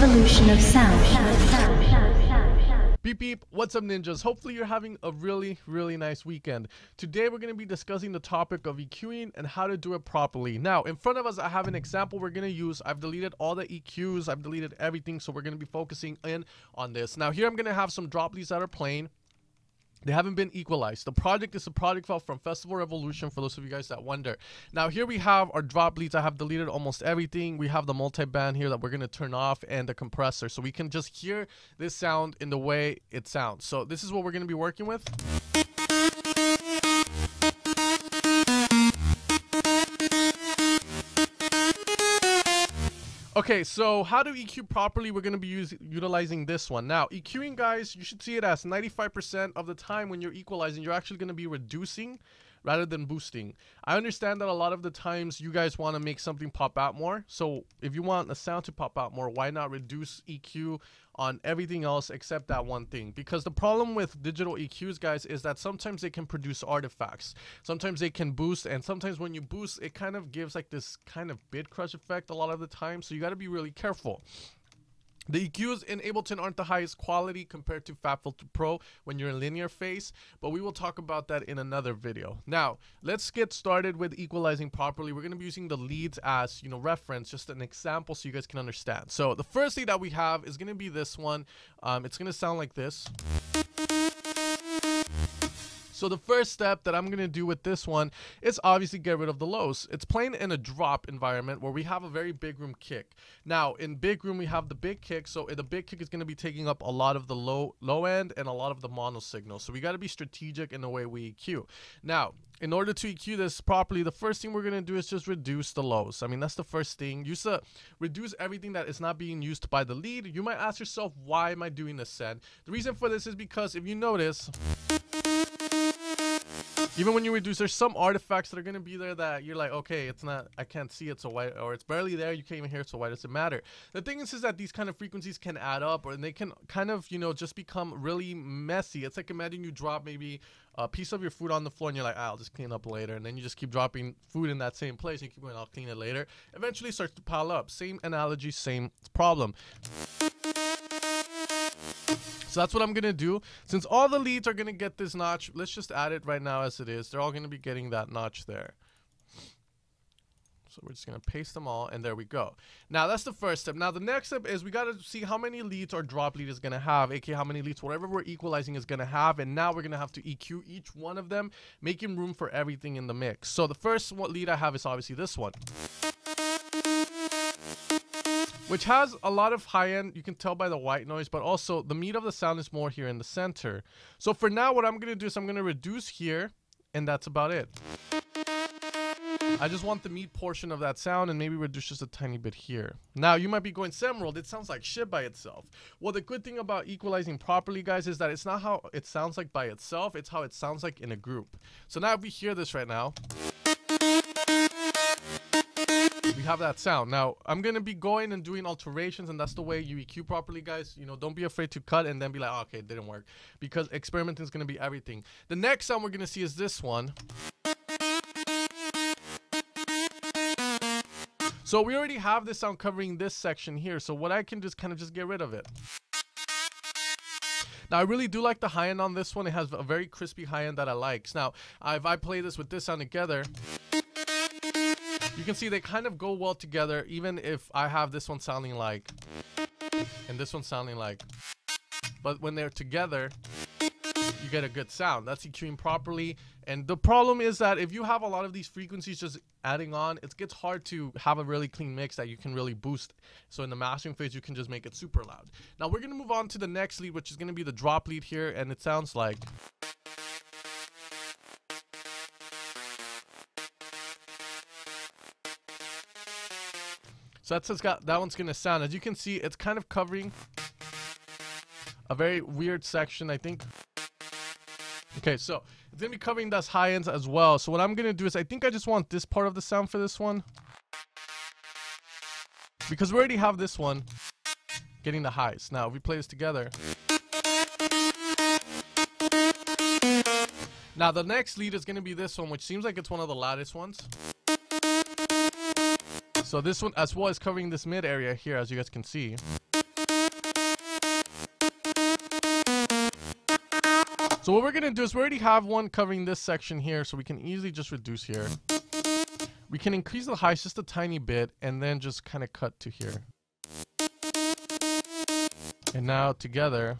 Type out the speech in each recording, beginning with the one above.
evolution of sound. Beep beep, what's up ninjas? Hopefully you're having a really nice weekend. Today we're going to be discussing the topic of EQing and how to do it properly. Now, in front of us I have an example we're going to use. I've deleted all the EQs, I've deleted everything, so we're going to be focusing in on this. Now here I'm going to have some drop leads that are plain. They haven't been equalized. The project is a project file from Festival Revolution for those of you guys that wonder. Now here we have our drop leads. I have deleted almost everything. We have the multi-band here that we're going to turn off and the compressor, so we can just hear this sound in the way it sounds. So this is what we're going to be working with. Okay, so how to EQ properly? We're going to be utilizing this one. Now, EQing, guys, you should see it as 95% of the time when you're equalizing, you're actually going to be reducing rather than boosting. I understand that a lot of the times you guys want to make something pop out more. So if you want a sound to pop out more, why not reduce EQ on everything else except that one thing? Because the problem with digital EQs, guys, is that sometimes they can produce artifacts. Sometimes they can boost, and sometimes when you boost, it kind of gives like this kind of bit crush effect a lot of the time. So you got to be really careful. The EQs in Ableton aren't the highest quality compared to FabFilter Pro when you're in linear phase, but we will talk about that in another video. Now, let's get started with equalizing properly. We're going to be using the leads as, reference, just an example so you guys can understand. So the first lead that we have is going to be this one. It's going to sound like this. So the first step that I'm going to do with this one is obviously get rid of the lows. It's playing in a drop environment where we have a very big room kick. Now in big room we have the big kick, so the big kick is going to be taking up a lot of the low end and a lot of the mono signal. So we got to be strategic in the way we EQ. Now, in order to EQ this properly, the first thing we're going to do is just reduce the lows. I mean, that's the first thing. Reduce everything that is not being used by the lead. You might ask yourself, why am I doing this, Sen? The reason for this is because if you notice, even when you reduce, there's some artifacts that are going to be there that you're like, okay, it's not, I can't see it, so why, or it's barely there, you can't even hear it, so why does it matter? The thing is that these kind of frequencies can add up, or they can kind of, just become really messy. It's like, imagine you drop maybe a piece of your food on the floor and you're like, I'll just clean up later, and then you just keep dropping food in that same place, and you keep going, I'll clean it later. Eventually it starts to pile up. Same analogy, same problem. So that's what I'm going to do. Since all the leads are going to get this notch, let's just add it right now as it is. They're all going to be getting that notch there. So we're just going to paste them all, and there we go. Now that's the first step. Now the next step is we got to see how many leads our drop lead is going to have, aka how many leads whatever we're equalizing is going to have, and now we're going to have to EQ each one of them, making room for everything in the mix. So the first lead I have is obviously this one, which has a lot of high end. You can tell by the white noise, but also the meat of the sound is more here in the center. So for now, what I'm going to do is I'm going to reduce here, and that's about it. I just want the meat portion of that sound and maybe reduce just a tiny bit here. Now you might be going, Samworld, it sounds like shit by itself. Well, the good thing about equalizing properly, guys, is that it's not how it sounds like by itself, it's how it sounds like in a group. So now if we hear this right now, we have that sound. Now I'm gonna be going and doing alterations, and that's the way you EQ properly, guys. Don't be afraid to cut and then be like, oh, okay, it didn't work, because experimenting is gonna be everything. The next sound we're gonna see is this one. So we already have this sound covering this section here, so what I can just kind of just get rid of it. Now I really do like the high end on this one. It has a very crispy high end that I like. Now if I play this with this sound together, you can see they kind of go well together, even if I have this one sounding like, and this one sounding like, but when they're together, you get a good sound. That's EQing properly. And the problem is that if you have a lot of these frequencies just adding on, it gets hard to have a really clean mix that you can really boost. So in the mastering phase, you can just make it super loud. Now we're going to move on to the next lead, which is going to be the drop lead here, and it sounds like. So that one's gonna sound, as you can see, it's kind of covering a very weird section, I think. Okay, so it's gonna be covering those high ends as well. So what I'm gonna do is, I think I just want this part of the sound for this one, because we already have this one getting the highs. Now if we play this together, now the next lead is gonna be this one, which seems like it's one of the loudest ones. So this one as well is covering this mid area here, as you guys can see. So what we're going to do is we already have one covering this section here, so we can easily just reduce here. We can increase the height just a tiny bit and then just kind of cut to here. And now together.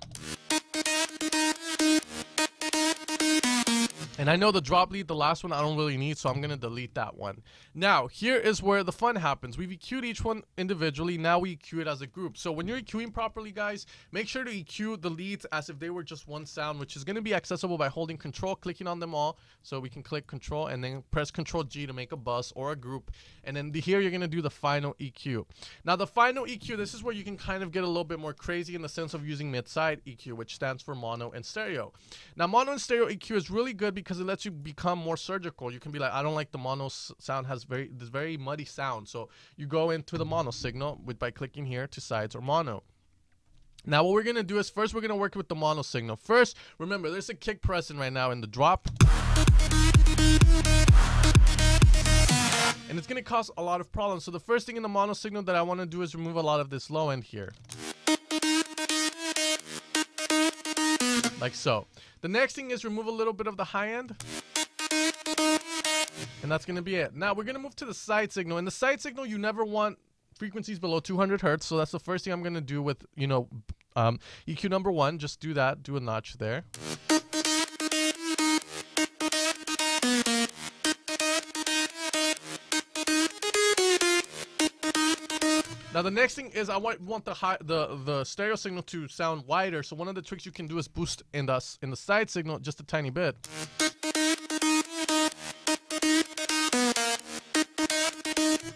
And I know the drop lead, the last one, I don't really need, so I'm going to delete that one. Now, here is where the fun happens. We've EQ'd each one individually. Now we EQ it as a group. So when you're EQing properly, guys, make sure to EQ the leads as if they were just one sound, which is going to be accessible by holding Control, clicking on them all. So we can click Control and then press Control G to make a bus or a group. And then here you're going to do the final EQ. Now, the final EQ, this is where you can kind of get a little bit more crazy in the sense of using mid-side EQ, which stands for mono and stereo. Now, mono and stereo EQ is really good because it lets you become more surgical. You can be like, I don't like the mono sound, has this very muddy sound. So you go into the mono signal by clicking here to sides or mono. Now what we're going to do is first we're going to work with the mono signal. First, remember there's a kick present right now in the drop. And it's going to cause a lot of problems. So the first thing in the mono signal that I want to do is remove a lot of this low end here. Like so. The next thing is remove a little bit of the high end. And that's going to be it. Now we're going to move to the side signal. In the side signal, you never want frequencies below 200 hertz. So that's the first thing I'm going to do with, EQ number 1. Just do that. Do a notch there. Now the next thing is I want the stereo signal to sound wider. So one of the tricks you can do is boost in the side signal just a tiny bit.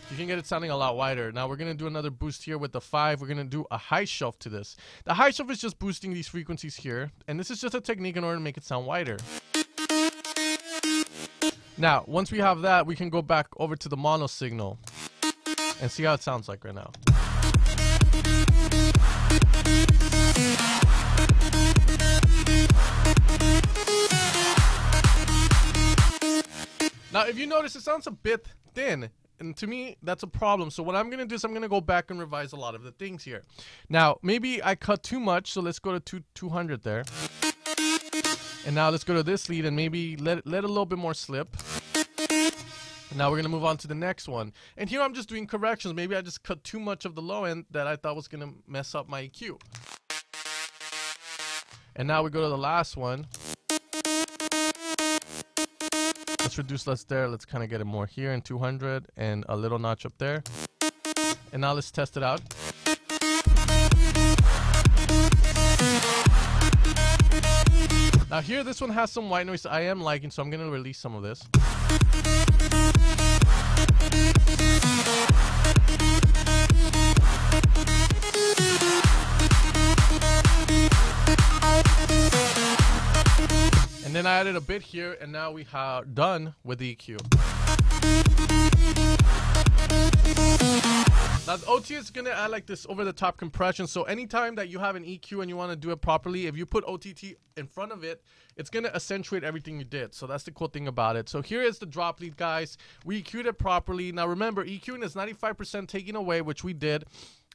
You can get it sounding a lot wider. Now we're going to do another boost here with the 5. We're going to do a high shelf to this. The high shelf is just boosting these frequencies here. And this is just a technique in order to make it sound wider. Now, once we have that, we can go back over to the mono signal and see how it sounds like right now. Now, if you notice, it sounds a bit thin. And to me, that's a problem. So what I'm going to do is I'm going to go back and revise a lot of the things here. Now, maybe I cut too much. So let's go to 200 there. And now let's go to this lead and maybe let a little bit more slip. And now we're going to move on to the next one. And here I'm just doing corrections. Maybe I just cut too much of the low end that I thought was going to mess up my EQ. And now we go to the last one. Let's reduce less there. Let's kind of get it more here in 200 and a little notch up there. And now let's test it out. Now here, this one has some white noise I am liking, so I'm going to release some of this. And then I added a bit here, and now we are done with the EQ. Now the OT is going to add like this over the top compression. So anytime that you have an EQ and you want to do it properly, if you put OTT in front of it, it's going to accentuate everything you did. So that's the cool thing about it. So here is the drop lead, guys. We EQ'd it properly. Now remember, EQing is 95% taking away, which we did.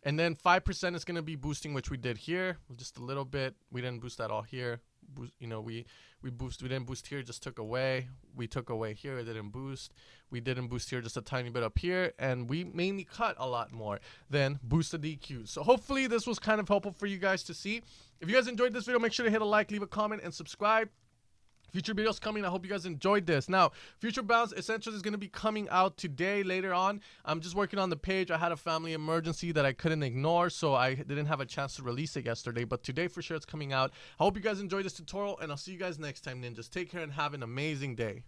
And then 5% is going to be boosting, which we did here. Just a little bit. We didn't boost that all here. We didn't boost here, just took away. We took away here, it didn't boost. We didn't boost here, just a tiny bit up here. And we mainly cut a lot more than boosted the EQ. So hopefully this was kind of helpful for you guys to see. If you guys enjoyed this video, make sure to hit a like, leave a comment, and subscribe. Future videos coming. I hope you guys enjoyed this. Now, Future Bounce Essentials is going to be coming out today, later on. I'm just working on the page. I had a family emergency that I couldn't ignore, so I didn't have a chance to release it yesterday. But today, for sure, it's coming out. I hope you guys enjoyed this tutorial, and I'll see you guys next time, ninjas. Take care and have an amazing day.